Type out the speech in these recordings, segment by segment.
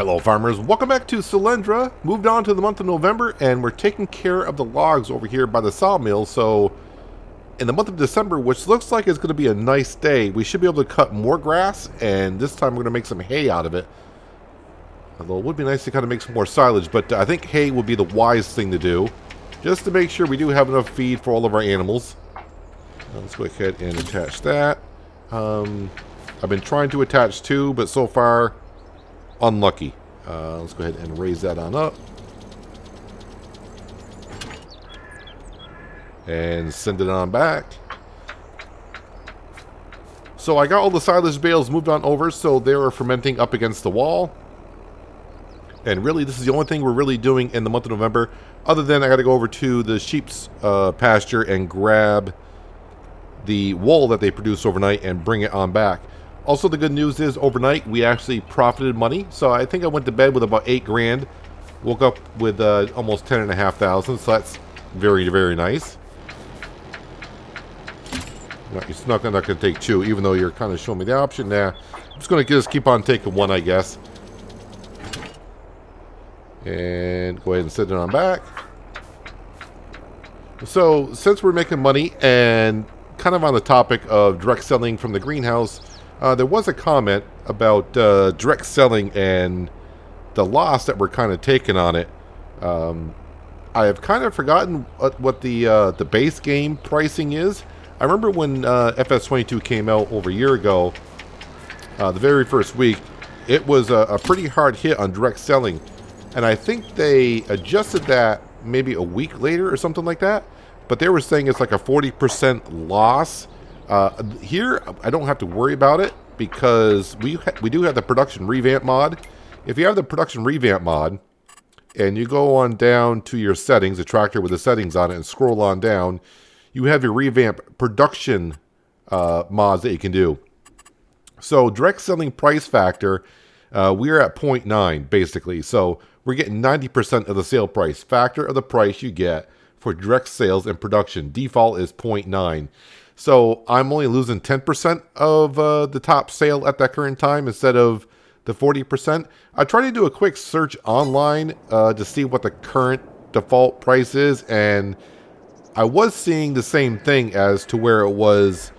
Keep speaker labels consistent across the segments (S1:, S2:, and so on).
S1: Hello farmers, welcome back to Selendra. Moved on to the month of November and we're taking care of the logs over here by the sawmill. So in the month of December, which looks like it's going to be a nice day, we should be able to cut more grass, and this time we're going to make some hay out of it. Although it would be nice to kind of make some more silage, but I think hay would be the wise thing to do, just to make sure we do have enough feed for all of our animals. Let's go ahead and attach that. I've been trying to attach two, but so far unlucky. Let's go ahead and raise that on up. And send it on back. So I got all the silage bales moved on over, so they are fermenting up against the wall. And really, this is the only thing we're really doing in the month of November, other than I got to go over to the sheep's pasture and grab the wool that they produce overnight and bring it on back. Also, the good news is overnight we actually profited money. So I think I went to bed with about 8 grand. Woke up with almost 10,500. So that's very, very nice. No, it's not going to take 2, even though you're kind of showing me the option. Nah, I'm just going to just keep on taking 1, I guess. And go ahead and set it on back. So since we're making money and kind of on the topic of direct selling from the greenhouse, there was a comment about direct selling and the loss that we're kind of taking on it. I have kind of forgotten what the base game pricing is. I remember when FS22 came out over a year ago, the very first week, it was a pretty hard hit on direct selling. And I think they adjusted that maybe a week later or something like that. But they were saying it's like a 40% loss. Here, I don't have to worry about it because we do have the production revamp mod. If you have the production revamp mod and you go on down to your settings, a tractor with the settings on it, and scroll on down, you have your revamp production mods that you can do. So direct selling price factor, we're at 0.9 basically. So we're getting 90% of the sale price. Factor of the price you get for direct sales and production. Default is 0.9. So I'm only losing 10% of the top sale at that current time instead of the 40%. I tried to do a quick search online to see what the current default price is, and I was seeing the same thing as to where it was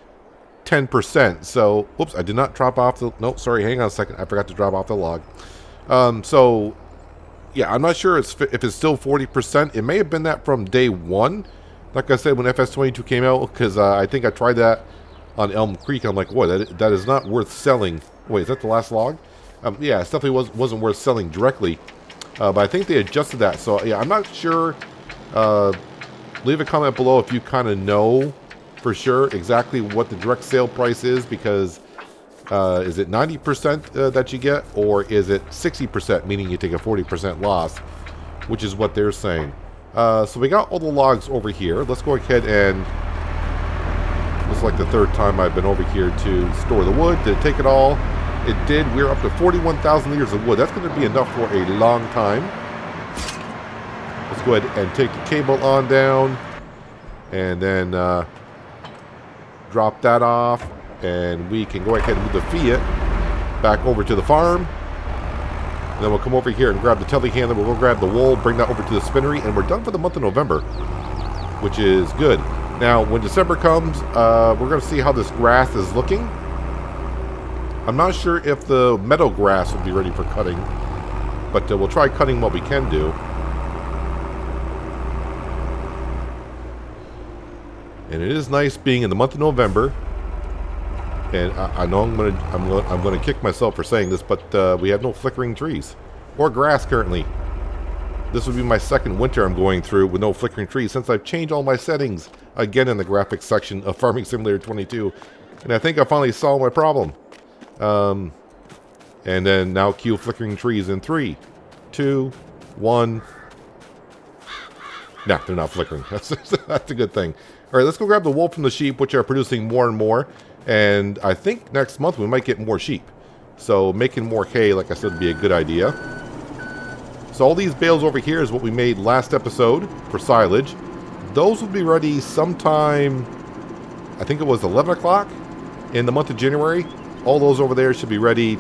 S1: 10%. So, whoops, I did not drop off the... No, sorry, hang on a second. I forgot to drop off the log. So, yeah, I'm not sure if it's still 40%. It may have been that from day one. Like I said, when FS22 came out, because I think I tried that on Elm Creek. I'm like, what? That is not worth selling. Wait, is that the last log? Yeah, it definitely wasn't worth selling directly. But I think they adjusted that. So, yeah, I'm not sure. Leave a comment below if you kind of know for sure exactly what the direct sale price is, because is it 90% that you get, or is it 60%, meaning you take a 40% loss, which is what they're saying. So we got all the logs over here. Let's go ahead and... This is like the 3rd time I've been over here to store the wood. Did it take it all? It did. We're up to 41,000 liters of wood. That's going to be enough for a long time. Let's go ahead and take the cable on down. And then drop that off. And we can go ahead and move the Fiat back over to the farm. And then we'll come over here and grab the telehandler. We'll go grab the wool, bring that over to the spinnery, and we're done for the month of November, which is good. Now, when December comes, we're going to see how this grass is looking. I'm not sure if the meadow grass will be ready for cutting, but we'll try cutting what we can do. And it is nice being in the month of November. And I know I'm gonna kick myself for saying this, but we have no flickering trees or grass currently. This would be my 2nd winter I'm going through with no flickering trees since I've changed all my settings again in the graphics section of Farming Simulator 22, and I think I finally solved my problem. And then now cue flickering trees in 3, 2, 1. Nah, they're not flickering. That's a good thing. All right, let's go grab the wool from the sheep, which are producing more and more. And I think next month we might get more sheep. So making more hay, like I said, would be a good idea. So all these bales over here is what we made last episode for silage. Those will be ready sometime, I think it was 11 o'clock in the month of January. All those over there should be ready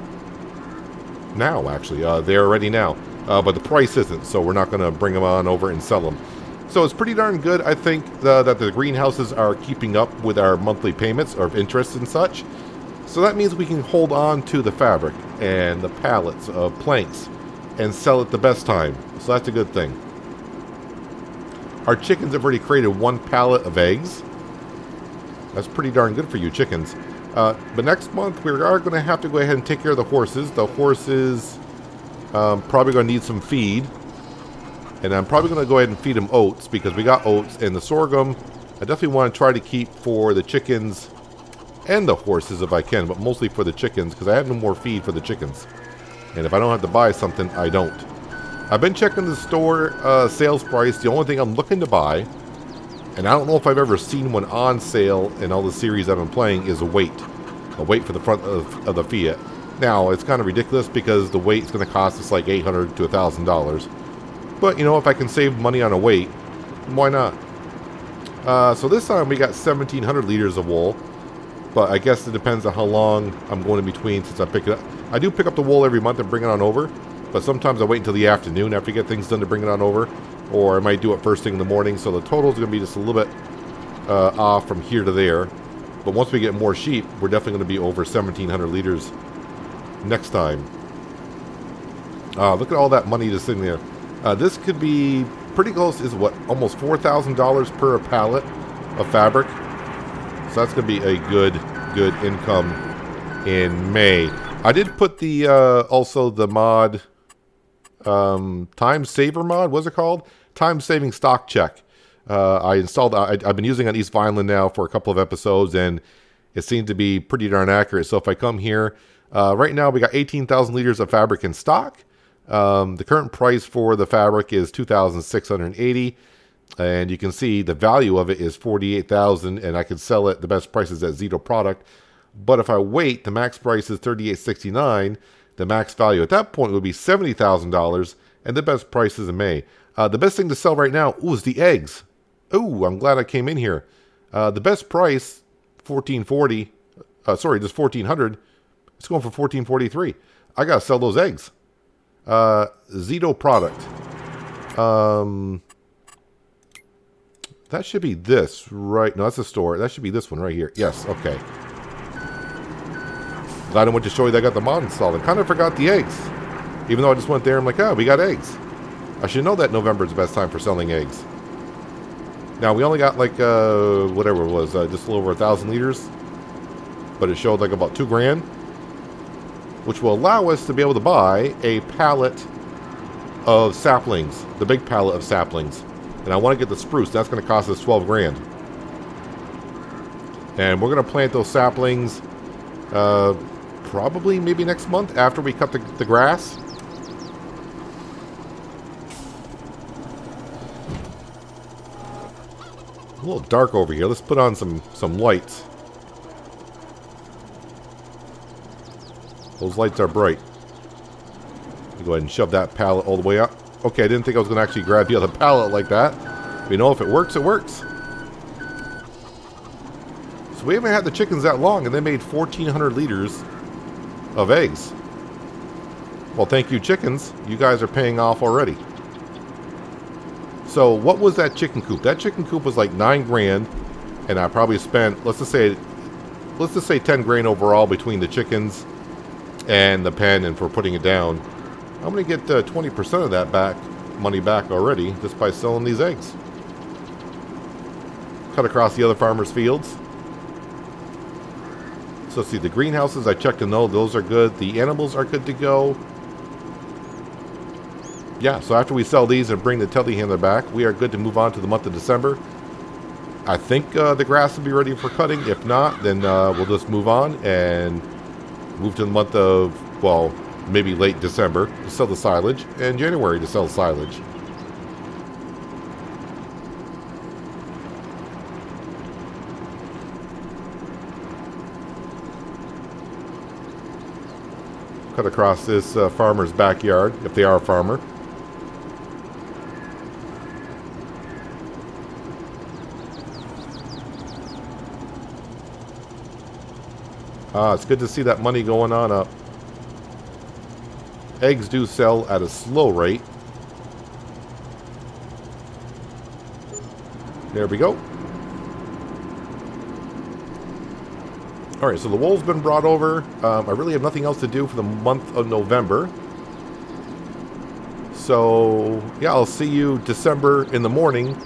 S1: now, actually. They're ready now. But the price isn't, so we're not going to bring them on over and sell them. So it's pretty darn good, I think, that the greenhouses are keeping up with our monthly payments of interest and such. So that means we can hold on to the fabric and the pallets of planks and sell at the best time. So that's a good thing. Our chickens have already created 1 pallet of eggs. That's pretty darn good for you chickens. But next month, we are going to have to go ahead and take care of the horses. The horses probably going to need some feed. And I'm probably going to go ahead and feed them oats because we got oats. And the sorghum, I definitely want to try to keep for the chickens and the horses if I can. But mostly for the chickens because I have no more feed for the chickens. And if I don't have to buy something, I don't. I've been checking the store sales price. The only thing I'm looking to buy, and I don't know if I've ever seen one on sale in all the series I've been playing, is a weight. A weight for the front of the Fiat. Now, it's kind of ridiculous because the weight's going to cost us like $800 to $1,000. But, you know, if I can save money on a weight, why not? So this time we got 1,700 liters of wool. But I guess it depends on how long I'm going in between since I pick it up. I do pick up the wool every month and bring it on over. But sometimes I wait until the afternoon after I get things done to bring it on over. Or I might do it first thing in the morning. So the total is going to be just a little bit off from here to there. But once we get more sheep, we're definitely going to be over 1,700 liters next time. Look at all that money just sitting there. This could be pretty close. Is what? Almost $4,000 per pallet of fabric. So that's going to be a good income in May. I did put the also the mod time saver mod. What's it called? Time saving stock check. I installed. I've been using on East Vineland now for a couple of episodes, and it seemed to be pretty darn accurate. So if I come here, right now we got 18,000 liters of fabric in stock. The current price for the fabric is $2,680, and you can see the value of it is $48,000, and I could sell it. The best price is at Zito product. But if I wait, the max price is $38.69. The max value at that point would be $70,000, and the best price is in May. The best thing to sell right now, is the eggs. Ooh, I'm glad I came in here. The best price, $14.40. Sorry, just $1,400. It's going for $14.43. I gotta sell those eggs. Zito product. That should be this, right? No, that's a store. That should be this one right here. Yes, okay. Glad I went to show you that I got the mod installed. I kind of forgot the eggs. Even though I just went there, I'm like, oh, we got eggs. I should know that November is the best time for selling eggs. Now, we only got like, whatever it was, just a little over 1,000 liters. But it showed like about $2,000. Which will allow us to be able to buy a pallet of saplings. The big pallet of saplings. And I want to get the spruce. That's going to cost us $12,000. And we're going to plant those saplings probably maybe next month after we cut the grass. A little dark over here. Let's put on some lights. Those lights are bright. Go ahead and shove that pallet all the way up. Okay, I didn't think I was going to actually grab the other pallet like that. But you know, if it works, it works. So we haven't had the chickens that long, and they made 1,400 liters of eggs. Well, thank you, chickens. You guys are paying off already. So what was that chicken coop? That chicken coop was like $9,000, and I probably spent, let's just say $10,000 overall between the chickens and the pen and for putting it down. I'm going to get 20% of that money back already just by selling these eggs. Cut across the other farmers' fields. So see, the greenhouses, I checked to know those are good. The animals are good to go. Yeah, so after we sell these and bring the telehandler back, we are good to move on to the month of December. I think the grass will be ready for cutting. If not, then we'll just move on and move to the month of, well, maybe late December to sell the silage, and January to sell the silage. Cut across this farmer's backyard, if they are a farmer. It's good to see that money going on up. eggs do sell at a slow rate. There we go. Alright, so the wool's been brought over. I really have nothing else to do for the month of November. So, yeah, I'll see you December in the morning.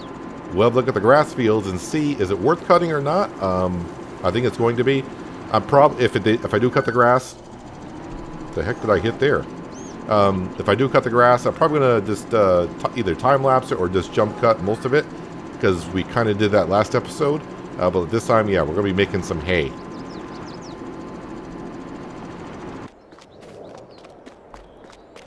S1: We'll have a look at the grass fields and see, is it worth cutting or not? I think it's going to be. If I do cut the grass, the heck did I hit there? If I do cut the grass, I'm probably going to just either time-lapse it or just jump cut most of it, because we kind of did that last episode. But this time, yeah, we're going to be making some hay.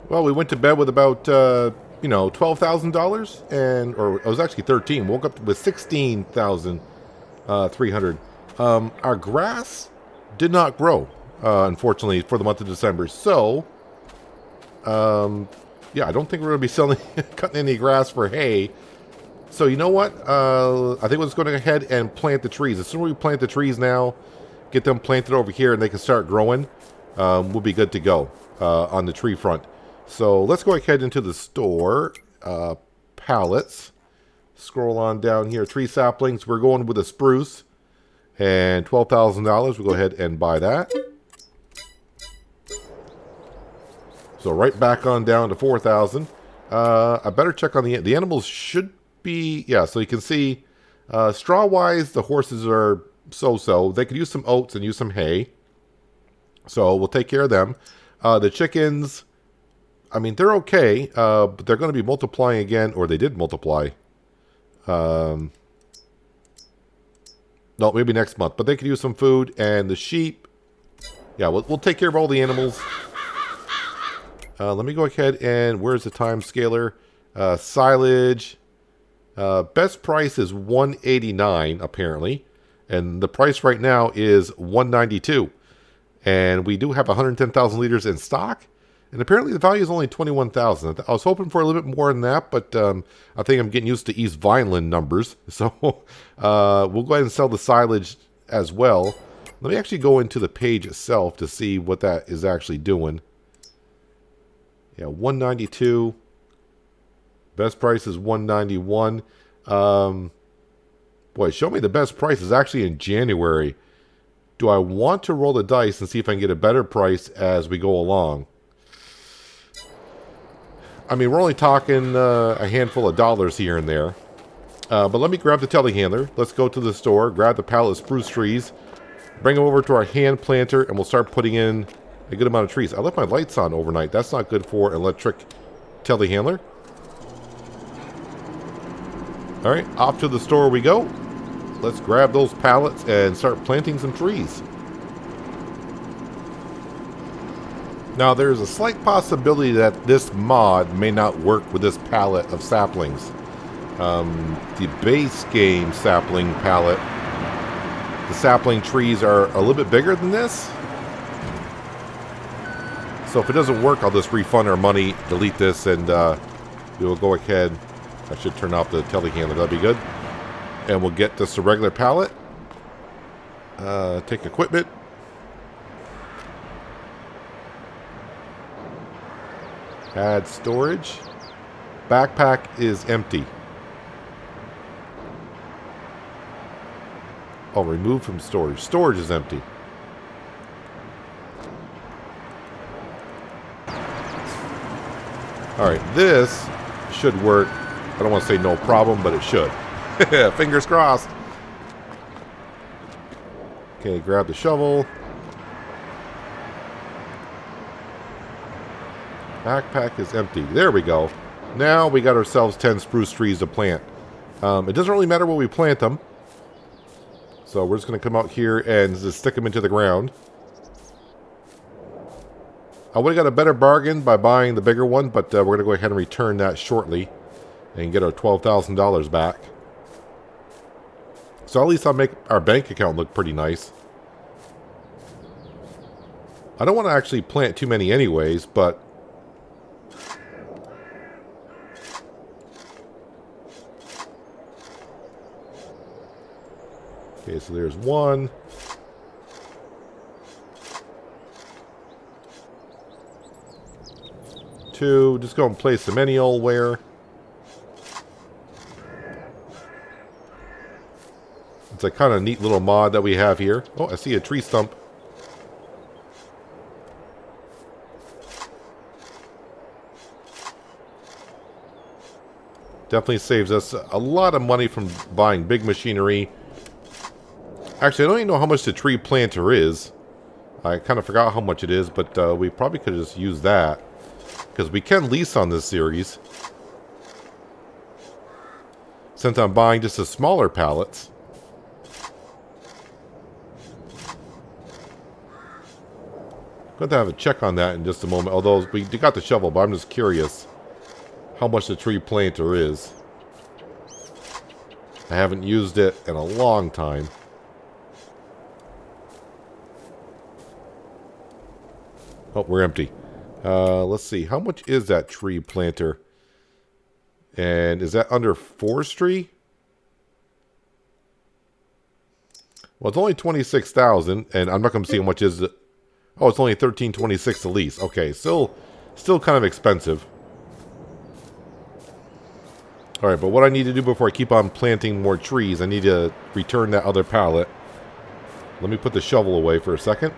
S1: Well, we went to bed with about, $12,000, or it was actually 13. Woke up with 16,300. Our grass did not grow, unfortunately, for the month of December. So, yeah, I don't think we're going to be selling, cutting any grass for hay. So, you know what? I think we're just going to go ahead and plant the trees. As soon as we plant the trees now, get them planted over here, and they can start growing, we'll be good to go on the tree front. So let's go ahead into the store. Pallets. Scroll on down here. Tree saplings. We're going with a spruce. And $12,000. We'll go ahead and buy that. So right back on down to 4,000. I better check on the animals. Should be, yeah, so you can see straw-wise, the horses are so-so. They could use some oats and use some hay. So we'll take care of them. The chickens, I mean, they're okay, but they're going to be multiplying again, or they did multiply. No, maybe next month, but they could use some food. And the sheep, yeah, we'll take care of all the animals. Let me go ahead and, where's the time scaler? Silage. Best price is $189, apparently. And the price right now is $192. And we do have 110,000 liters in stock. And apparently the value is only $21,000. I was hoping for a little bit more than that, but I think I'm getting used to East Vineland numbers. So we'll go ahead and sell the silage as well. Let me actually go into the page itself to see what that is actually doing. Yeah, $192. Best price is $191. Boy, show me the best price is actually in January. Do I want to roll the dice and see if I can get a better price as we go along? I mean, we're only talking a handful of dollars here and there. But let me grab the telehandler. Let's go to the store, grab the pallet of spruce trees, bring them over to our hand planter, and we'll start putting in a good amount of trees. I left my lights on overnight. That's not good for electric telehandler. All right, off to the store we go. Let's grab those pallets and start planting some trees. Now, there's a slight possibility that this mod may not work with this pallet of saplings. The base game sapling pallet, the sapling trees are a little bit bigger than this. So if it doesn't work, I'll just refund our money, delete this, and we will go ahead. I should turn off the telehandler, that'd be good. And we'll get just a regular pallet. Take equipment. Add storage. Backpack is empty. Oh, remove from storage. Storage is empty. Alright, this should work. I don't want to say no problem, but it should. Fingers crossed. Okay, grab the shovel. Backpack is empty. There we go. Now we got ourselves 10 spruce trees to plant. It doesn't really matter where we plant them. So we're just going to come out here and just stick them into the ground. I would have got a better bargain by buying the bigger one, but we're going to go ahead and return that shortly and get our $12,000 back. So at least I'll make our bank account look pretty nice. I don't want to actually plant too many anyways, but okay, so there's one. 2. Just go and place some any old where. It's a kind of neat little mod that we have here. Oh, I see a tree stump. Definitely saves us a lot of money from buying big machinery. Actually, I don't even know how much the tree planter is. I kind of forgot how much it is, but we probably could have just used that. Because we can lease on this series. Since I'm buying just the smaller pallets. Going to have a check on that in just a moment. Although we got the shovel, but I'm just curious how much the tree planter is. I haven't used it in a long time. Oh, we're empty. Let's see. How much is that tree planter? And is that under forestry? Well, it's only 26,000, and I'm not going to see how much is it. Oh, it's only 1326 to lease. Okay, still kind of expensive. All right, but what I need to do before I keep on planting more trees, I need to return that other pallet. Let me put the shovel away for a second.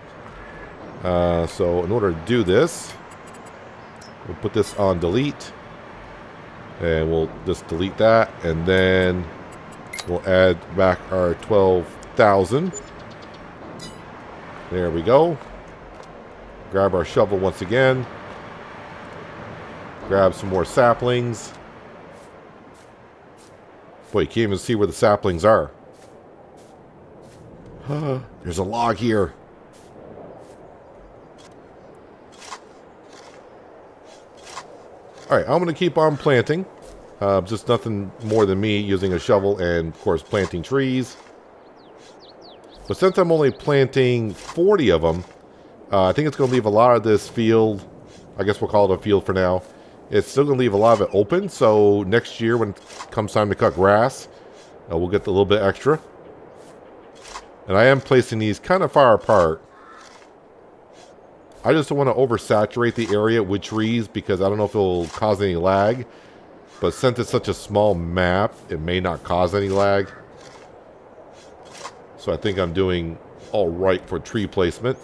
S1: So in order to do this, we'll put this on delete. And we'll just delete that. And then we'll add back our 12,000. There we go. Grab our shovel once again. Grab some more saplings. Boy, you can't even see where the saplings are. There's a log here. Alright, I'm going to keep on planting. Just nothing more than me using a shovel and, of course, planting trees. But since I'm only planting 40 of them, I think it's going to leave a lot of this field, I guess we'll call it a field for now. It's still going to leave a lot of it open, so next year when it comes time to cut grass, we'll get a little bit extra. And I am placing these kind of far apart. I just don't want to oversaturate the area with trees because I don't know if it'll cause any lag. But since it's such a small map, it may not cause any lag. So I think I'm doing all right for tree placement.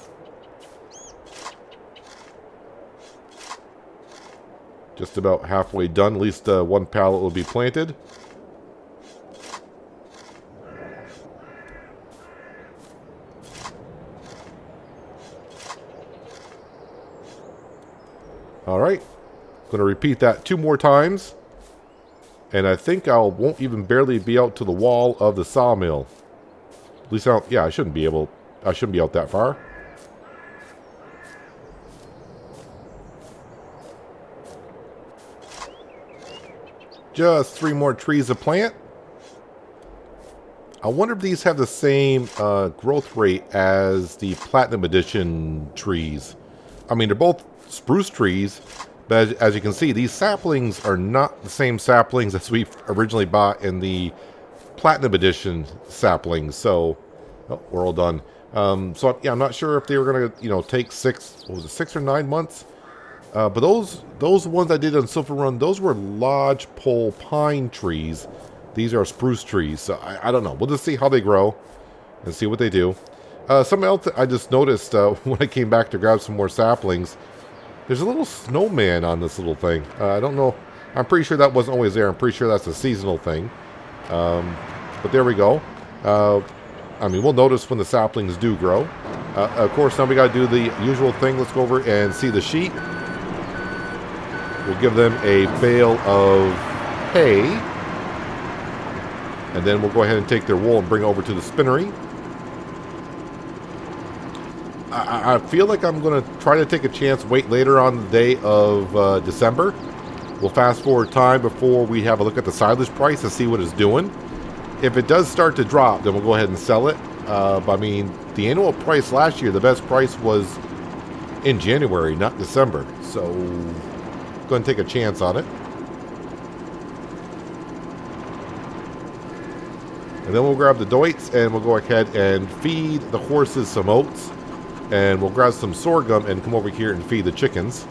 S1: Just about halfway done. At least one pallet will be planted. Alright. Going to repeat that 2 more times. And I think I won't even barely be out to the wall of the sawmill. At least I shouldn't be out that far. Just 3 more trees to plant. I wonder if these have the same growth rate as the Platinum Edition trees. I mean, they're both spruce trees, but as you can see, these saplings are not the same saplings as we originally bought in the Platinum Edition saplings. So, oh, we're all done. So yeah, I'm not sure if they were gonna, take 6 or 9 months. But those ones I did on Silver Run, those were lodge pole pine trees. These are spruce trees. So I don't know. We'll just see how they grow and see what they do. Something else I just noticed when I came back to grab some more saplings. There's a little snowman on this little thing. I don't know. I'm pretty sure that wasn't always there. I'm pretty sure that's a seasonal thing. But there we go. I mean, we'll notice when the saplings do grow. Of course, now we got to do the usual thing. Let's go over and see the sheep. We'll give them a bale of hay. And then we'll go ahead and take their wool and bring it over to the spinnery. I feel like I'm going to try to take a chance, wait later on the day of December. We'll fast forward time before we have a look at the silage price to see what it's doing. If it does start to drop, then we'll go ahead and sell it. But I mean, the annual price last year, the best price was in January, not December. So, I'm going to take a chance on it. And then we'll grab the doits and we'll go ahead and feed the horses some oats. And we'll grab some sorghum and come over here and feed the chickens.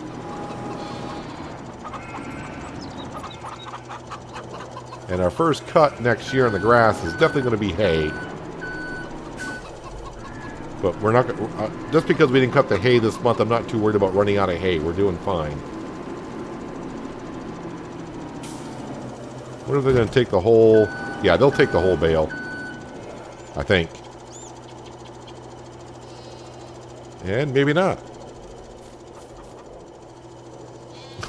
S1: And our first cut next year in the grass is definitely going to be hay. But we're not just because we didn't cut the hay this month, I'm not too worried about running out of hay. We're doing fine. What if they're going to take the whole... Yeah, they'll take the whole bale. I think. And maybe not.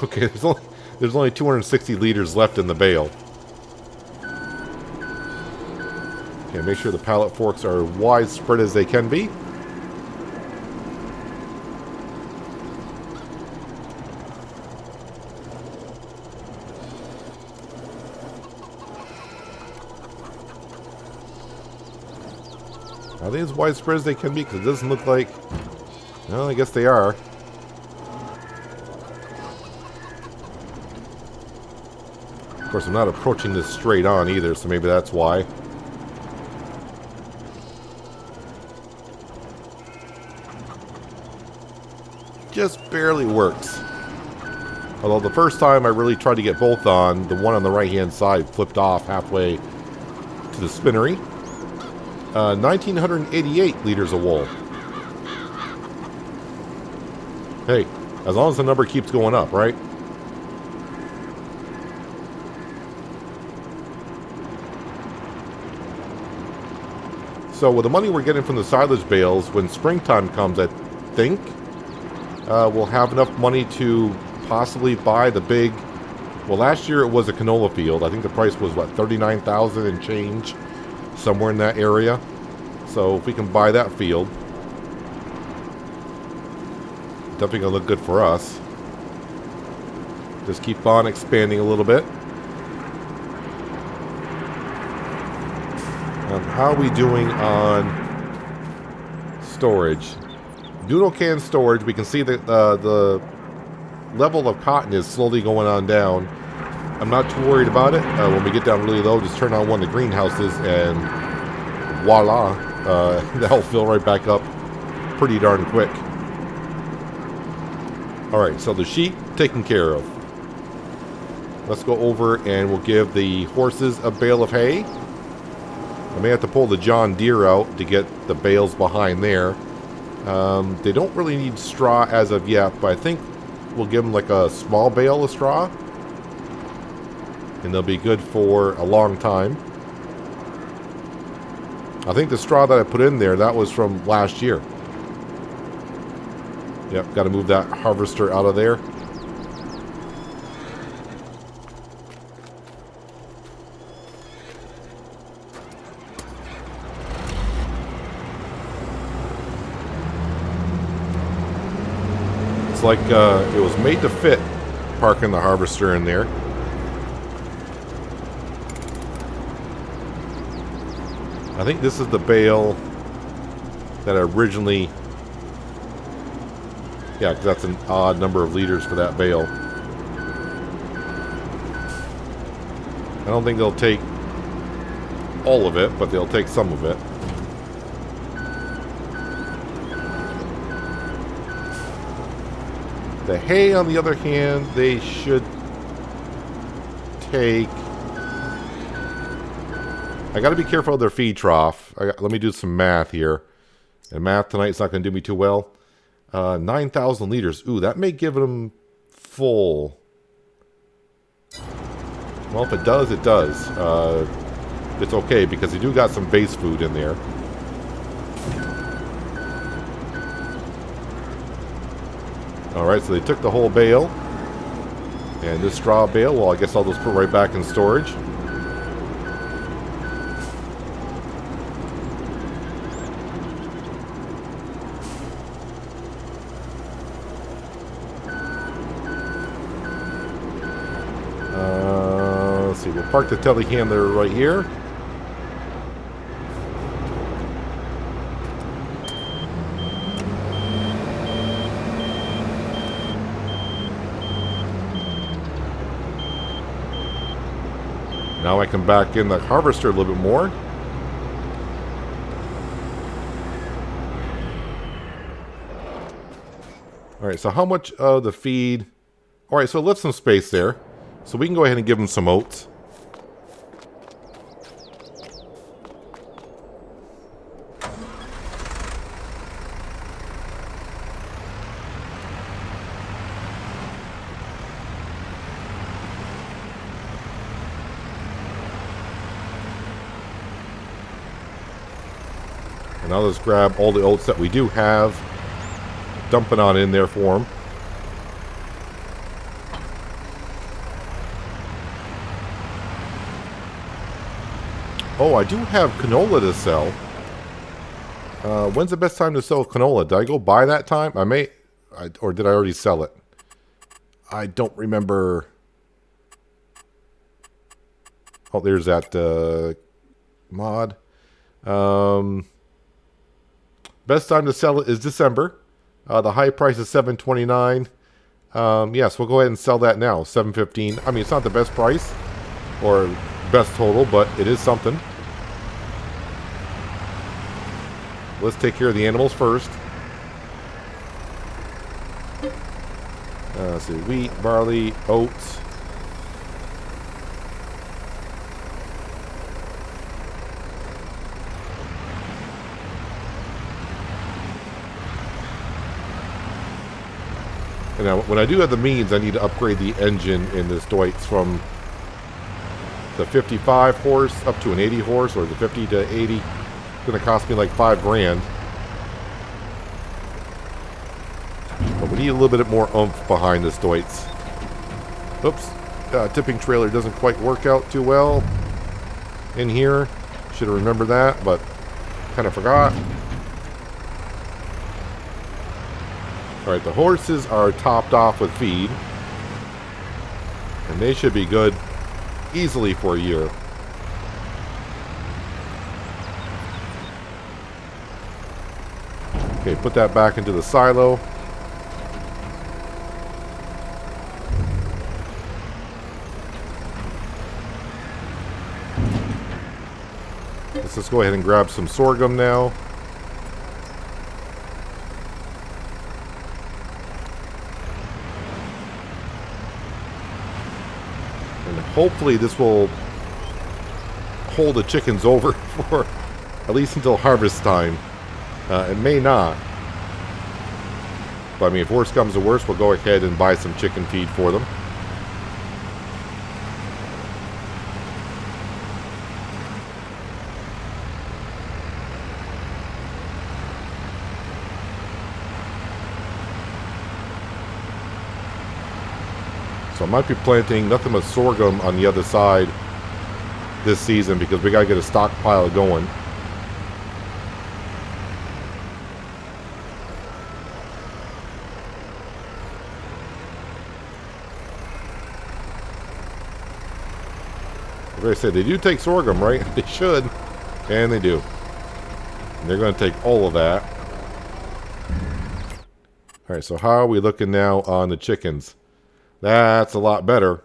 S1: Okay, there's only 260 liters left in the bale. Okay, make sure the pallet forks are widespread as they can be. Are they as widespread as they can be? Because it doesn't look like... Well, I guess they are. Of course, I'm not approaching this straight on either, so maybe that's why. Just barely works. Although the first time I really tried to get both on, the one on the right-hand side flipped off halfway to the spinnery. 1,988 liters of wool. Hey, as long as the number keeps going up, right? So with the money we're getting from the silage bales, when springtime comes, I think we'll have enough money to possibly buy the big... Well, last year it was a canola field. I think the price was, what, $39,000 and change? Somewhere in that area. So if we can buy that field, definitely going to look good for us. Just keep on expanding a little bit. How are we doing on storage? Doing okay in storage. We can see that the level of cotton is slowly going on down. I'm not too worried about it. When we get down really low, just turn on one of the greenhouses and voila, that'll fill right back up pretty darn quick. Alright, so the sheep taken care of. Let's go over and we'll give the horses a bale of hay. I may have to pull the John Deere out to get the bales behind there. They don't really need straw as of yet, but I think we'll give them like a small bale of straw. And they'll be good for a long time. I think the straw that I put in there, that was from last year. Yep, got to move that harvester out of there. It's like it was made to fit, parking the harvester in there. I think this is the bale that originally... Yeah, because that's an odd number of liters for that bale. I don't think they'll take all of it, but they'll take some of it. The hay, on the other hand, they should take... I got to be careful of their feed trough. Let me do some math here. And math tonight's not going to do me too well. 9,000 liters. Ooh, that may give them full. Well, if it does, it does. It's okay because they do got some base food in there. Alright, so they took the whole bale. And this straw bale, well, I guess I'll just put right back in storage. Let's see, we'll park the telehandler right here. Now I can back in the harvester a little bit more. Alright, so how much of the feed... Alright, so it left some space there. So we can go ahead and give them some oats. And I'll just grab all the oats that we do have, dump it on in there for them. Oh, I do have canola to sell. When's the best time to sell canola? Did I go buy that time? Or did I already sell it? I don't remember. Oh, there's that mod. Best time to sell it is December. The high price is $7.29. Yes, we'll go ahead and sell that now. $7.15. I mean, it's not the best price or best total, but it is something. Let's take care of the animals first. Let's see, wheat, barley, oats. And now, when I do have the means, I need to upgrade the engine in this Deutz from the 55 horse up to an 80 horse, or the 50 to 80. It's going to cost me like $5,000. But we need a little bit more oomph behind this Deutz. Oops. Tipping trailer doesn't quite work out too well in here. Should have remembered that, but kind of forgot. Alright, the horses are topped off with feed. And they should be good easily for a year. Okay, put that back into the silo. Let's just go ahead and grab some sorghum now. And hopefully this will hold the chickens over for at least until harvest time. It may not. But I mean, if worse comes to worse, we'll go ahead and buy some chicken feed for them. So I might be planting nothing but sorghum on the other side this season because we got to get a stockpile going. Like I said, they do take sorghum, right? They should. And they do. And they're going to take all of that. Alright, so how are we looking now on the chickens? That's a lot better.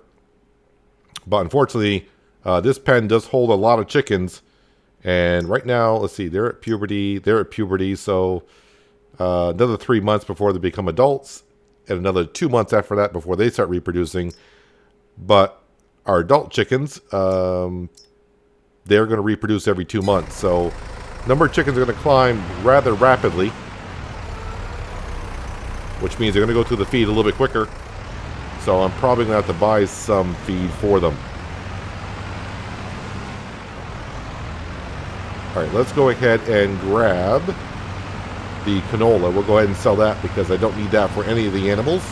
S1: But unfortunately, this pen does hold a lot of chickens. And right now, let's see, they're at puberty. So another 3 months before they become adults. And another 2 months after that before they start reproducing. But our adult chickens, they're going to reproduce every 2 months. So number of chickens are going to climb rather rapidly. Which means they're going to go through the feed a little bit quicker. So I'm probably going to have to buy some feed for them. Alright, let's go ahead and grab the canola. We'll go ahead and sell that because I don't need that for any of the animals.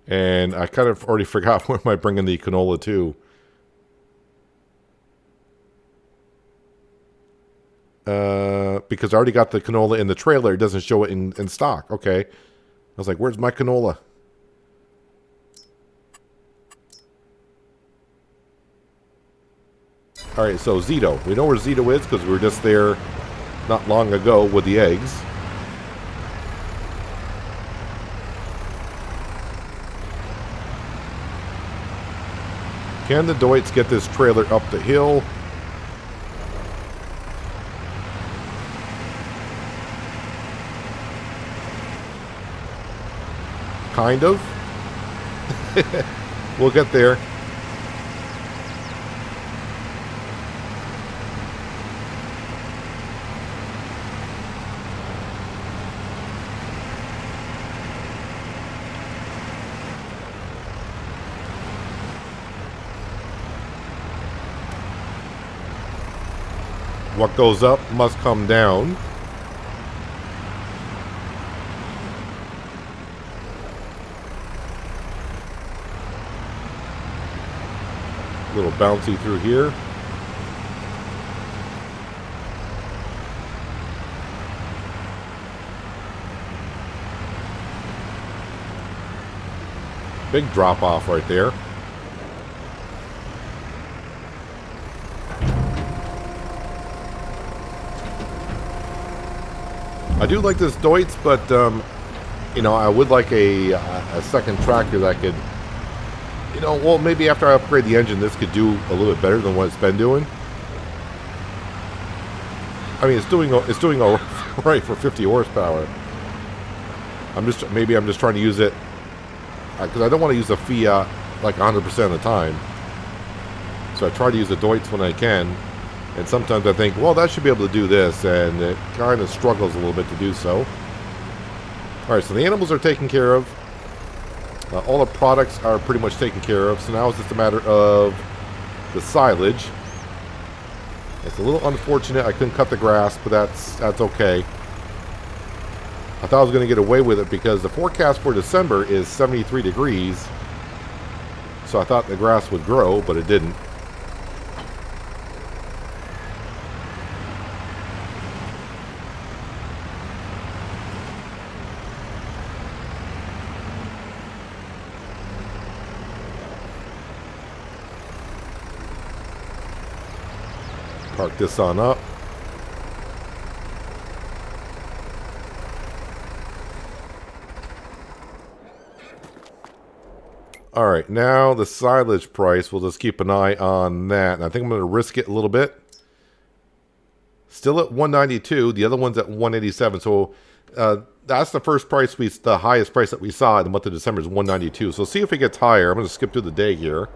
S1: And I kind of already forgot where am I bringing the canola to. Because I already got the canola in the trailer. It doesn't show it in stock. Okay. I was like, where's my canola? Alright, so Zito. We know where Zito is because we were just there not long ago with the eggs. Can the Deutz get this trailer up the hill? Kind of. We'll get there. What goes up must come down. A little bouncy through here. Big drop off right there. I do like this Deutz, but you know, I would like a second tractor that could, you know, well, maybe after I upgrade the engine, this could do a little bit better than what it's been doing. I mean, it's doing all right for 50 horsepower. Maybe I'm just trying to use it because I don't want to use a Fiat like 100% of the time. So I try to use a Deutz when I can. And sometimes I think, well, that should be able to do this, and it kind of struggles a little bit to do so. All right, so the animals are taken care of. All the products are pretty much taken care of. So now it's just a matter of the silage. It's a little unfortunate I couldn't cut the grass, but that's okay. I thought I was going to get away with it because the forecast for December is 73 degrees. So I thought the grass would grow, but it didn't. Park this on up. All right, now the silage price, we'll just keep an eye on that. And I think I'm going to risk it a little bit. Still at 192, the other one's at 187. So that's the first price the highest price that we saw in the month of December is 192. So see if it gets higher. I'm going to skip through the day here.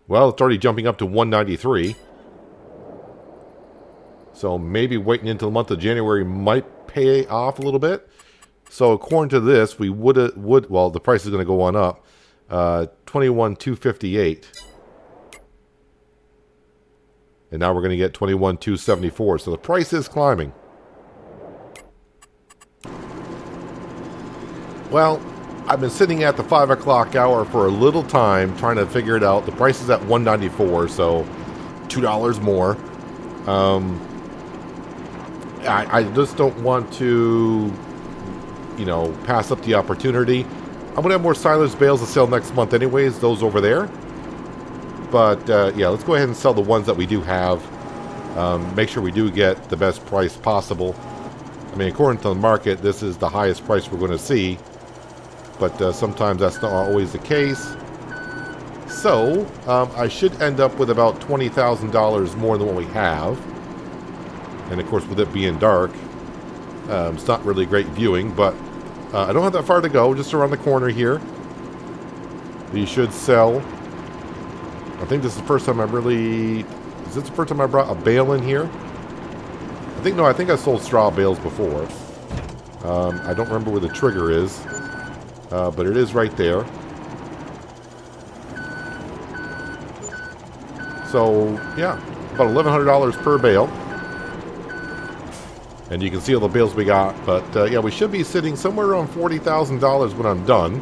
S1: Well, it's already jumping up to 193. So maybe waiting until the month of January might pay off a little bit. So according to this, we well, the price is going to go on up. 21,258. And now we're going to get 21,274. So the price is climbing. Well, I've been sitting at the 5 o'clock hour for a little time trying to figure it out. The price is at $194, so $2 more. I just don't want to, you know, pass up the opportunity. I'm going to have more silage bales to sell next month anyways, those over there. But, yeah, let's go ahead and sell the ones that we do have. Make sure we do get the best price possible. I mean, according to the market, this is the highest price we're going to see. But sometimes that's not always the case. So, I should end up with about $20,000 more than what we have. And of course, with it being dark, it's not really great viewing, but I don't have that far to go, just around the corner here. We should sell. I think this is the first time is this the first time I brought a bale in here? I think I sold straw bales before. I don't remember where the trigger is. But it is right there. So, yeah, about $1,100 per bale. And you can see all the bales we got. But, yeah, we should be sitting somewhere around $40,000 when I'm done.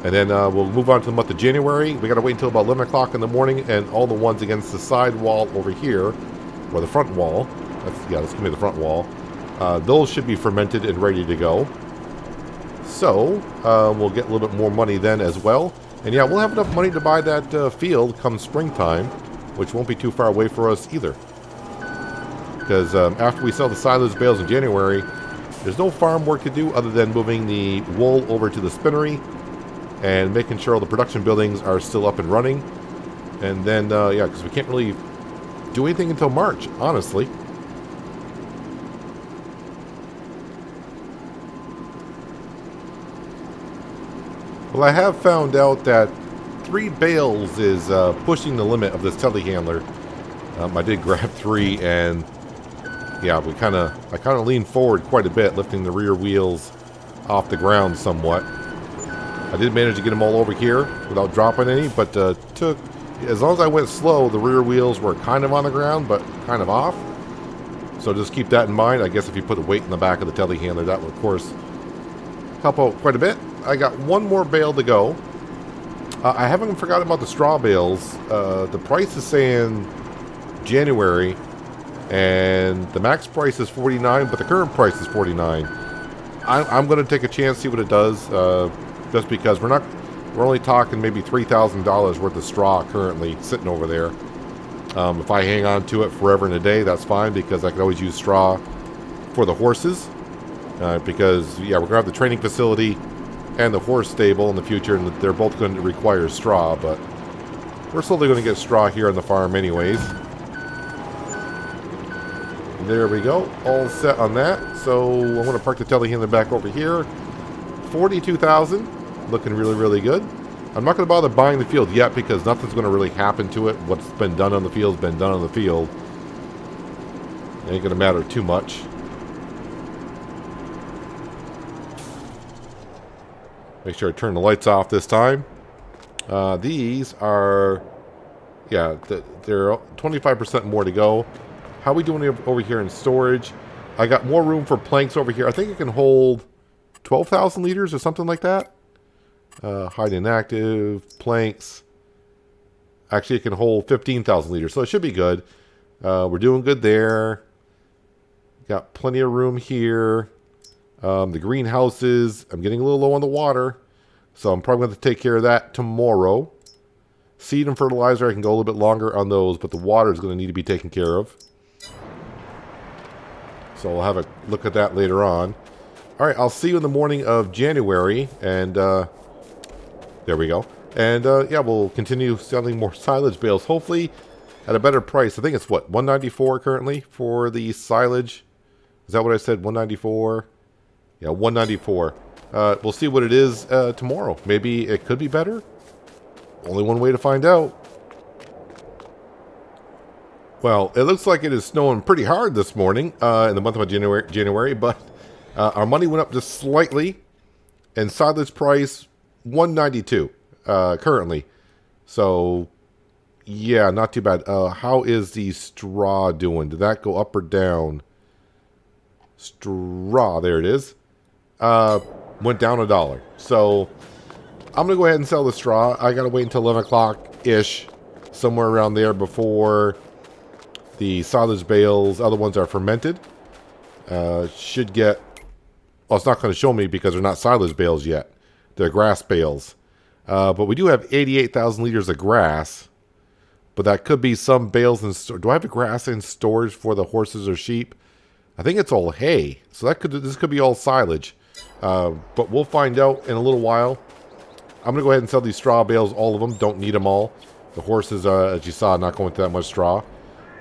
S1: And then we'll move on to the month of January. We got to wait until about 11 o'clock in the morning. And all the ones against the side wall over here, or the front wall. That's going to be the front wall. Those should be fermented and ready to go. So, we'll get a little bit more money then as well. And yeah, we'll have enough money to buy that field come springtime, which won't be too far away for us either. Because after we sell the silage bales in January, there's no farm work to do other than moving the wool over to the spinnery and making sure all the production buildings are still up and running. And then, yeah, because we can't really do anything until March, honestly. Well, I have found out that 3 bales is pushing the limit of this telehandler. I did grab 3, and yeah, I kind of leaned forward quite a bit, lifting the rear wheels off the ground somewhat. I did manage to get them all over here without dropping any, but took As long as I went slow, the rear wheels were kind of on the ground, but kind of off. So just keep that in mind. I guess if you put a weight in the back of the telehandler, that would, of course, help out quite a bit. I got one more bale to go. I haven't forgotten about the straw bales. The price is saying January, and the max price is $49, but the current price is $49. I'm going to take a chance, see what it does, just because we're only talking maybe $3,000 worth of straw currently sitting over there. If I hang on to it forever and a day, that's fine, because I can always use straw for the horses. Because, yeah, we're going to have the training facility and the horse stable in the future, and they're both going to require straw, but we're slowly going to get straw here on the farm anyways. There we go. All set on that. So I'm going to park the telehandler back over here. 42,000. Looking really, really good. I'm not going to bother buying the field yet because nothing's going to really happen to it. What's been done on the field's been done on the field. It ain't going to matter too much. Make sure I turn the lights off this time. These are, yeah, they're 25% more to go. How are we doing over here in storage? I got more room for planks over here. I think it can hold 12,000 liters or something like that. Hide inactive, planks. Actually, it can hold 15,000 liters, so it should be good. We're doing good there. Got plenty of room here. The greenhouses, I'm getting a little low on the water, so I'm probably going to take care of that tomorrow. Seed and fertilizer, I can go a little bit longer on those, but the water is going to need to be taken care of. So we'll have a look at that later on. All right, I'll see you in the morning of January, and there we go. And yeah, we'll continue selling more silage bales, hopefully at a better price. I think it's what, $194 currently for the silage. Is that what I said? $194. Yeah, $194. We'll see what it is tomorrow. Maybe it could be better. Only one way to find out. Well, it looks like it is snowing pretty hard this morning in the month of January, but our money went up just slightly, and silage price $192 currently. So, yeah, not too bad. How is the straw doing? Did that go up or down? Straw, there it is. Went down $1. So, I'm going to go ahead and sell the straw. I got to wait until 11 o'clock-ish, somewhere around there before the silage bales, other ones are fermented. Should get, well, it's not going to show me because they're not silage bales yet. They're grass bales. But we do have 88,000 liters of grass. But that could be some bales in storage. Do I have the grass in storage for the horses or sheep? I think it's all hay. So this could be all silage. But we'll find out in a little while. I'm going to go ahead and sell these straw bales, all of them. Don't need them all. The horses, as you saw, not going to that much straw.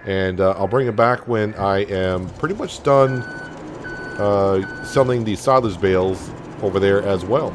S1: And I'll bring it back when I am pretty much done selling the silage bales over there as well.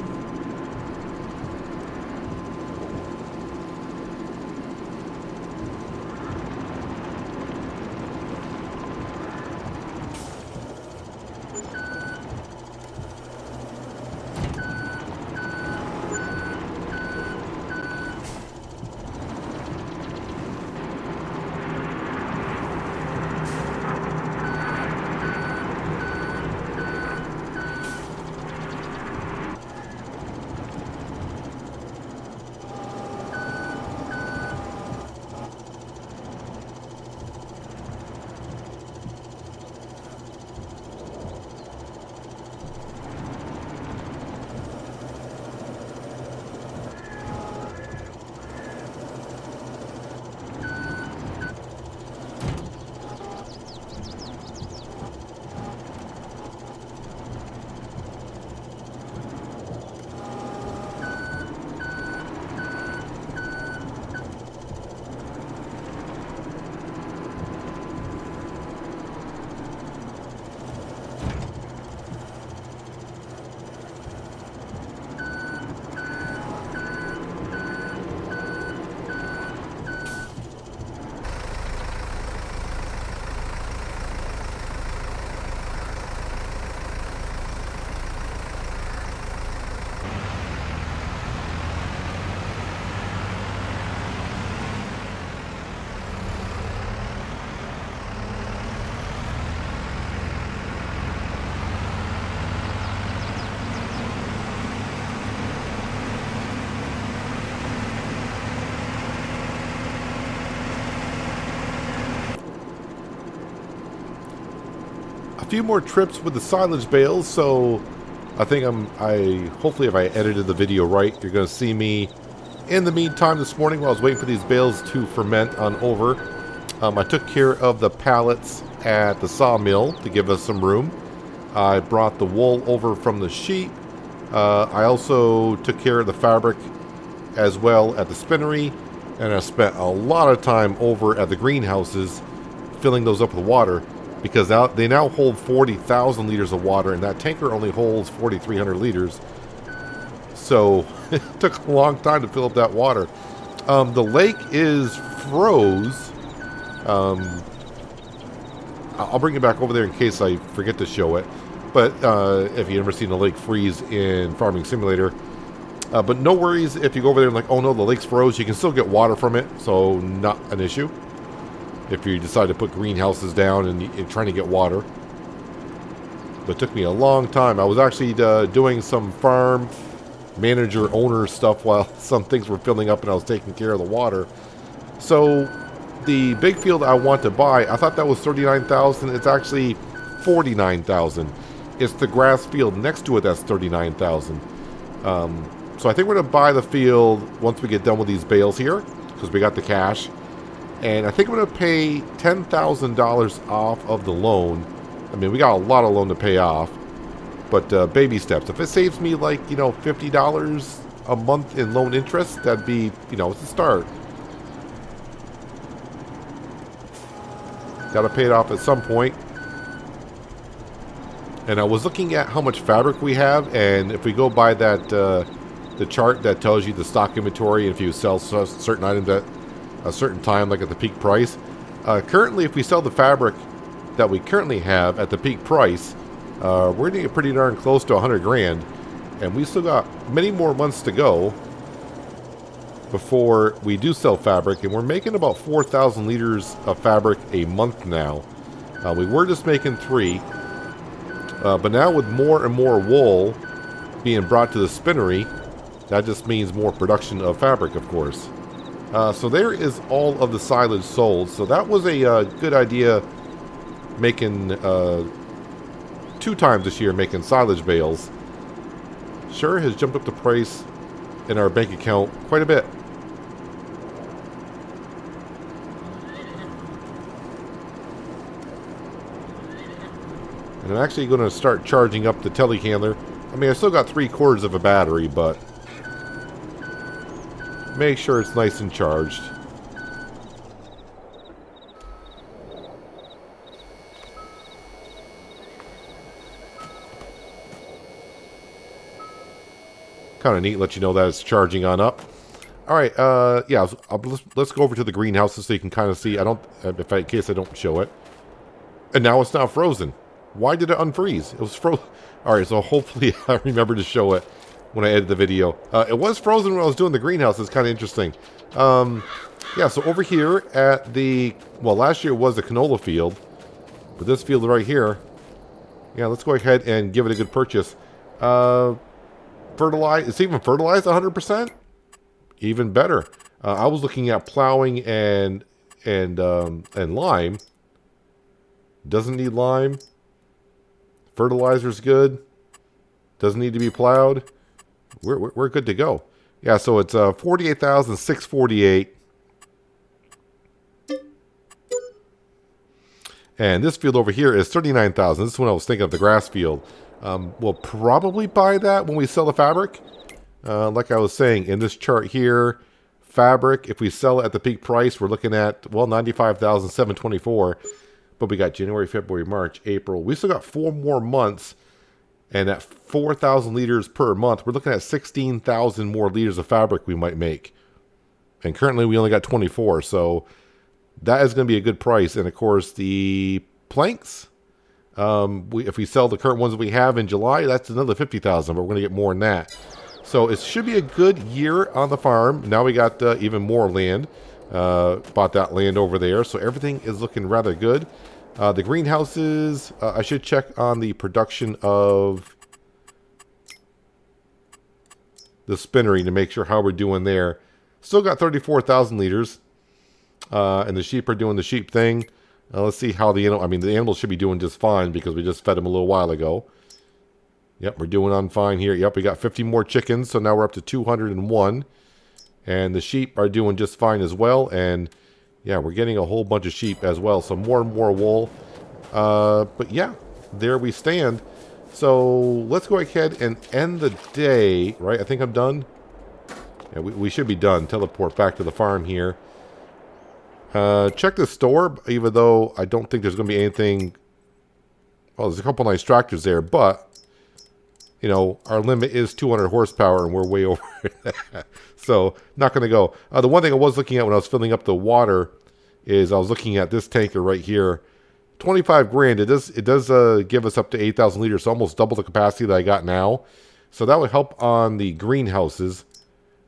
S1: a few more trips with the silage bales, so I think hopefully if I edited the video right, you're going to see me in the meantime this morning while I was waiting for these bales to ferment on over. I took care of the pallets at the sawmill to give us some room. I brought the wool over from the sheep. I also took care of the fabric as well at the spinnery, and I spent a lot of time over at the greenhouses filling those up with water, because they now hold 40,000 liters of water, and that tanker only holds 4,300 liters. So it took a long time to fill up that water. The lake is froze. I'll bring it back over there in case I forget to show it. But if you've ever seen the lake freeze in Farming Simulator. But no worries if you go over there and like, oh no, the lake's froze. You can still get water from it, so not an issue. If you decide to put greenhouses down and you're trying to get water. But it took me a long time. I was actually doing some farm manager owner stuff while some things were filling up and I was taking care of the water. So the big field I want to buy, I thought that was 39,000. It's actually 49,000. It's the grass field next to it that's 39,000. So I think we're going to buy the field once we get done with these bales here, because we got the cash. And I think I'm going to pay $10,000 off of the loan. I mean, we got a lot of loan to pay off, but baby steps. If it saves me like, $50 a month in loan interest, that'd be, it's a start. Got to pay it off at some point. And I was looking at how much fabric we have, and if we go by that the chart that tells you the stock inventory, and if you sell certain items at a certain time, like at the peak price. Currently, if we sell the fabric that we currently have at the peak price, we're going to get pretty darn close to 100 grand. And we still got many more months to go before we do sell fabric. And we're making about 4,000 liters of fabric a month now. We were just making 3. But now with more and more wool being brought to the spinnery, that just means more production of fabric, of course. So there is all of the silage sold. So that was a good idea, making 2 times this year, making silage bales. Sure has jumped up the price in our bank account quite a bit. And I'm actually going to start charging up the telehandler. I mean, I still got 3/4 of a battery, but make sure it's nice and charged. Kind of neat, let you know that it's charging on up. All right, yeah, let's go over to the greenhouses so you can kind of see. In case I don't show it. And now it's not frozen. Why did it unfreeze? It was frozen. All right, so hopefully I remember to show it when I edit the video. It was frozen when I was doing the greenhouse. It's kind of interesting. Yeah, so over here at last year was the canola field, but this field right here, yeah, let's go ahead and give it a good purchase. Fertilize. It's even fertilized 100%. Even better. I was looking at plowing and lime. Doesn't need lime. Fertilizer's good. Doesn't need to be plowed. We're good to go. Yeah, so it's 48,648. And this field over here is 39,000. This is when I was thinking of the grass field. We'll probably buy that when we sell the fabric. Like I was saying, in this chart here, fabric, if we sell it at the peak price, we're looking at, 95,724. But we got January, February, March, April. We still got 4 more months. And at 4,000 liters per month, we're looking at 16,000 more liters of fabric we might make. And currently we only got 24. So that is going to be a good price. And of course, the planks, if we sell the current ones that we have in July, that's another 50,000. But we're going to get more than that. So it should be a good year on the farm. Now we got even more land. Bought that land over there. So everything is looking rather good. The greenhouses, I should check on the production of the spinnery to make sure how we're doing there. Still got 34,000 liters. And the sheep are doing the sheep thing. Let's see how the animal... I mean, the animals should be doing just fine because we just fed them a little while ago. Yep, we're doing on fine here. Yep, we got 50 more chickens, so now we're up to 201. And the sheep are doing just fine as well. And, yeah, we're getting a whole bunch of sheep as well. So more and more wool. But, yeah, there we stand. So let's go ahead and end the day, right? I think I'm done. Yeah, we should be done. Teleport back to the farm here. Check the store, even though I don't think there's going to be anything. Well, there's a couple nice tractors there, but, you know, our limit is 200 horsepower, and we're way over that. So, not going to go. The one thing I was looking at when I was filling up the water is I was looking at this tanker right here. 25 grand. It does give us up to 8,000 liters, so almost double the capacity that I got now. So that would help on the greenhouses.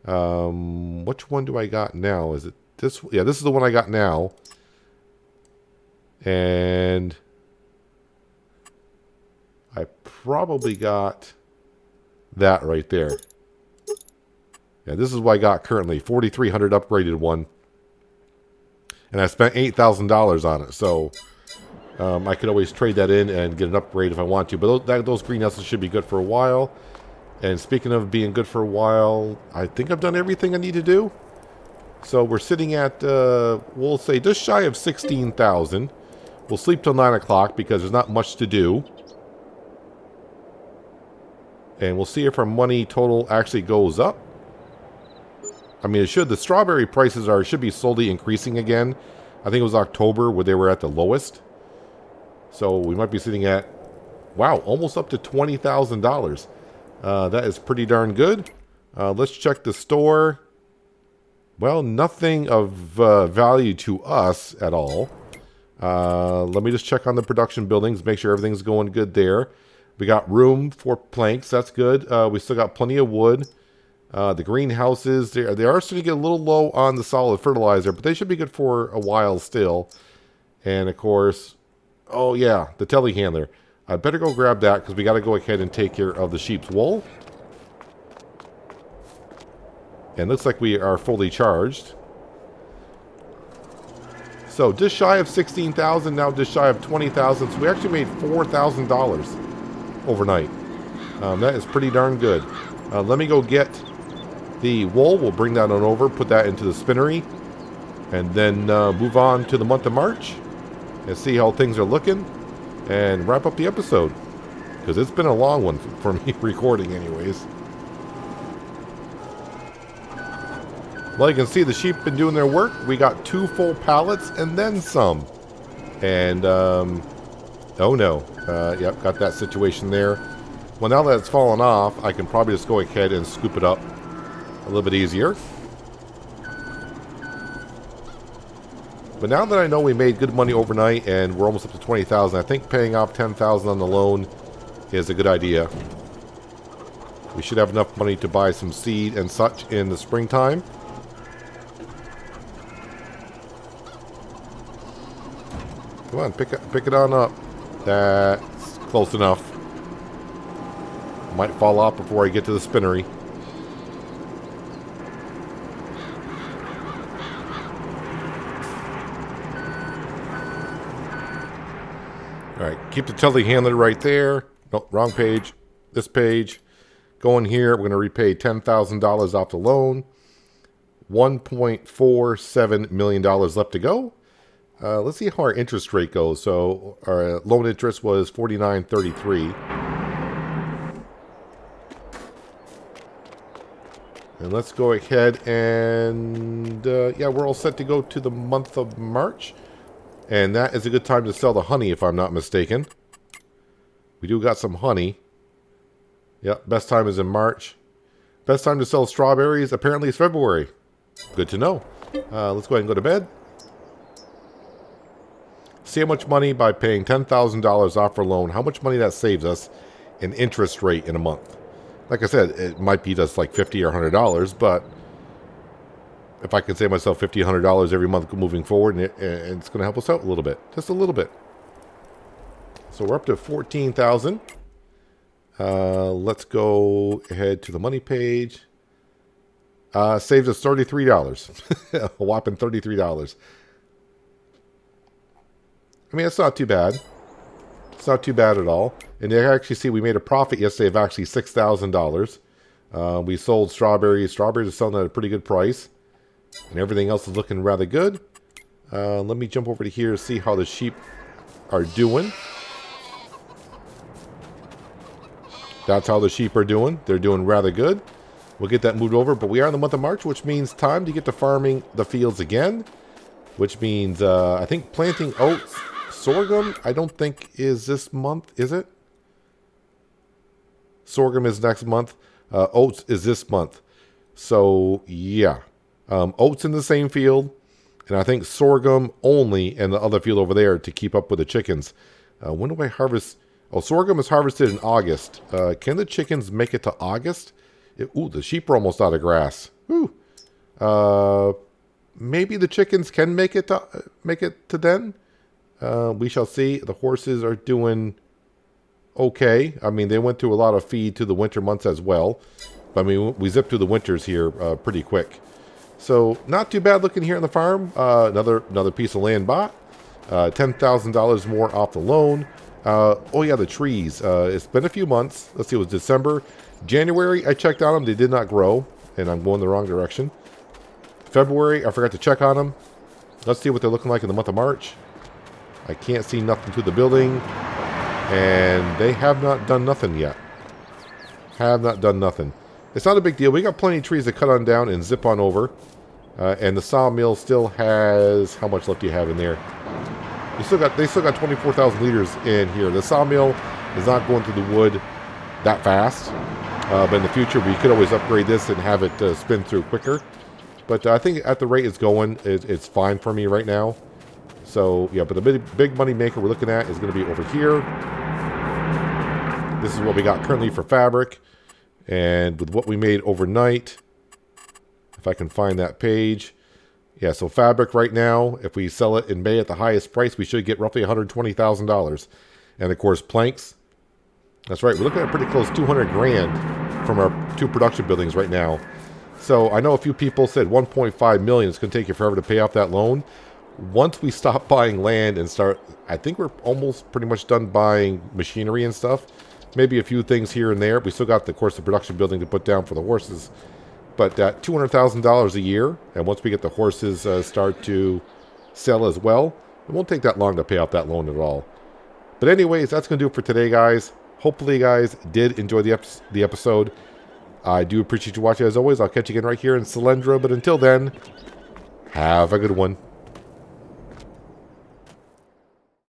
S1: Which one do I got now? Is it this? Yeah, this is the one I got now. And I probably got that right there. Yeah, this is what I got currently. 4,300 upgraded one. And I spent $8,000 on it. So I could always trade that in and get an upgrade if I want to. But those greenhouses should be good for a while. And speaking of being good for a while, I think I've done everything I need to do. So we're sitting at, we'll say, just shy of 16,000. We'll sleep till 9 o'clock because there's not much to do. And we'll see if our money total actually goes up. I mean, it should. The strawberry prices should be slowly increasing again. I think it was October where they were at the lowest. So we might be sitting at, wow, almost up to $20,000. That is pretty darn good. Let's check the store. Well, nothing of value to us at all. Let me just check on the production buildings, make sure everything's going good there. We got room for planks. That's good. We still got plenty of wood. The greenhouses, they are starting to get a little low on the solid fertilizer, but they should be good for a while still. And, of course, oh, yeah, the telehandler. I better go grab that because we got to go ahead and take care of the sheep's wool. And looks like we are fully charged. So just shy of 16,000, now just shy of 20,000. So we actually made $4,000 overnight. That is pretty darn good. Let me go get the wool. We'll bring that on over, put that into the spinnery, and then move on to the month of March and see how things are looking and wrap up the episode. Because it's been a long one for me recording anyways. Well, you can see the sheep been doing their work. We got 2 full pallets and then some. And, oh no. Yep, got that situation there. Well, now that it's fallen off, I can probably just go ahead and scoop it up a little bit easier. But now that I know we made good money overnight and we're almost up to 20,000, I think paying off 10,000 on the loan is a good idea. We should have enough money to buy some seed and such in the springtime. Come on, pick it on up. That's close enough. Might fall off before I get to the spinnery. Alright, keep the telehandler right there. No, wrong page. This page. Going here, we're going to repay $10,000 off the loan. $1.47 million left to go. Let's see how our interest rate goes. So our loan interest was $49.33. And let's go ahead and, yeah, we're all set to go to the month of March. And that is a good time to sell the honey, if I'm not mistaken. We do got some honey. Yep, best time is in March. Best time to sell strawberries, apparently, is February. Good to know. Let's go ahead and go to bed. See how much money by paying $10,000 off our loan, how much money that saves us in interest rate in a month. Like I said, it might be just like $50 or $100, but if I can save myself $50, $100 every month moving forward, it's going to help us out a little bit. Just a little bit. So we're up to 14,000. Let's go ahead to the money page. Saves us $33. A whopping $33. I mean, it's not too bad. It's not too bad at all. And you actually see we made a profit yesterday of actually $6,000. We sold strawberries. Strawberries are selling at a pretty good price. And everything else is looking rather good. Let me jump over to here to see how the sheep are doing. That's how the sheep are doing. They're doing rather good. We'll get that moved over. But we are in the month of March, which means time to get to farming the fields again. Which means, I think planting oats, sorghum, I don't think is this month, is it? Sorghum is next month. Oats is this month. So, yeah. Oats in the same field. And I think sorghum only in the other field over there to keep up with the chickens. When do I harvest? Oh, sorghum is harvested in August. Can the chickens make it to August? Ooh, the sheep are almost out of grass. Ooh. Maybe the chickens can make it to then. We shall see. The horses are doing okay. I mean, they went through a lot of feed to the winter months as well. But, I mean, we zipped through the winters here pretty quick. So, not too bad looking here on the farm. Another piece of land bought. $10,000 more off the loan. Oh, yeah, the trees. It's been a few months. Let's see, it was December. January, I checked on them. They did not grow. And I'm going the wrong direction. February, I forgot to check on them. Let's see what they're looking like in the month of March. I can't see nothing to the building. And they have not done nothing yet. Have not done nothing. It's not a big deal. We got plenty of trees to cut on down and zip on over. And the sawmill still has... How much left do you have in there? They still got 24,000 liters in here. The sawmill is not going through the wood that fast. But in the future, we could always upgrade this and have it spin through quicker. But I think at the rate it's going, it's fine for me right now. So, yeah, but the big money maker we're looking at is going to be over here. This is what we got currently for fabric. And with what we made overnight, if I can find that page. Yeah, so fabric right now, if we sell it in May at the highest price, we should get roughly $120,000. And, of course, planks. That's right, we're looking at pretty close 200 grand from our 2 production buildings right now. So I know a few people said 1.5 million. It's going to take you forever to pay off that loan. Once we stop buying land and start, I think we're almost pretty much done buying machinery and stuff. Maybe a few things here and there. We still got, of course, the production building to put down for the horses. But $200,000 a year. And once we get the horses start to sell as well, it won't take that long to pay off that loan at all. But anyways, that's going to do it for today, guys. Hopefully you guys did enjoy the episode. I do appreciate you watching as always. I'll catch you again right here in Selendra. But until then, have a good one.